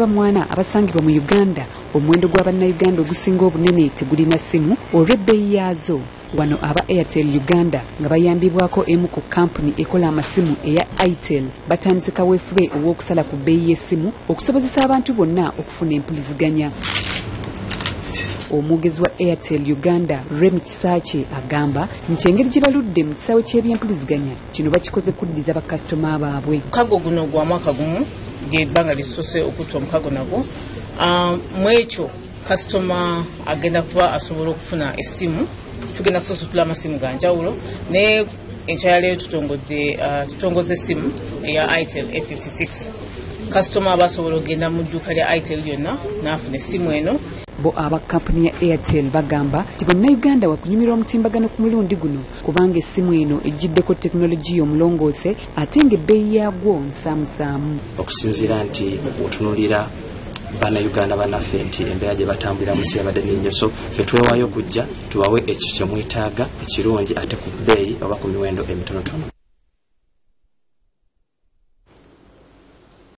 Mwana abasangibwa mu Uganda omuwendo gw'abannayuganda ogusinga obunene tegulina simu olw'ebbeeyi yaazo. Wano aba Airtel Uganda nga bayambibwako emu ku kampuni ekola amasimu eya Itel batandise kaweefube ow'okusala ku bbeeyi y'essimu okusobozesa abantu bonna okufuna empuliziganya. Omwogezi wa Airtel Uganda Remi Kisaache agamba nti engeri gye baludde mu kisaawe ky'ebyempuliziganya kino bakikoze kuddiza bakasitoma baabwe. Mukago guno gwa mwaka gumu ly'ebbanga lisoose okutta omukago nagwo. Mu ekyo kasitoma agenda kuba asobola okufuna essimu. Tugenda kusosotula amasimu ga njawulo naye enkyaleero tutongoze essimu eya Itel A56. Kasitoma aba asobola okugenda mu dduuka lya Itel lyonna n'afuna essimu eno. Bo aba kampuni ya Airtel bagamba nti bannayuganda wakunyumirwa omutimbagano ku mulundi guno kubanga essimu eno ejjiddeko tekinologiya omulongoose ate ng'ebbeeyi yaagwo nsaamusaamu. Okusinziira nti otunulira bannayuganda bannaffe nti embeera gye batambuliramu si yabadde nnyo, so ffe twewaayo okujja tubawe ekyo kye mwetaaga ekirungi ate ku bbeeyi oba ku miwendo emitonotono.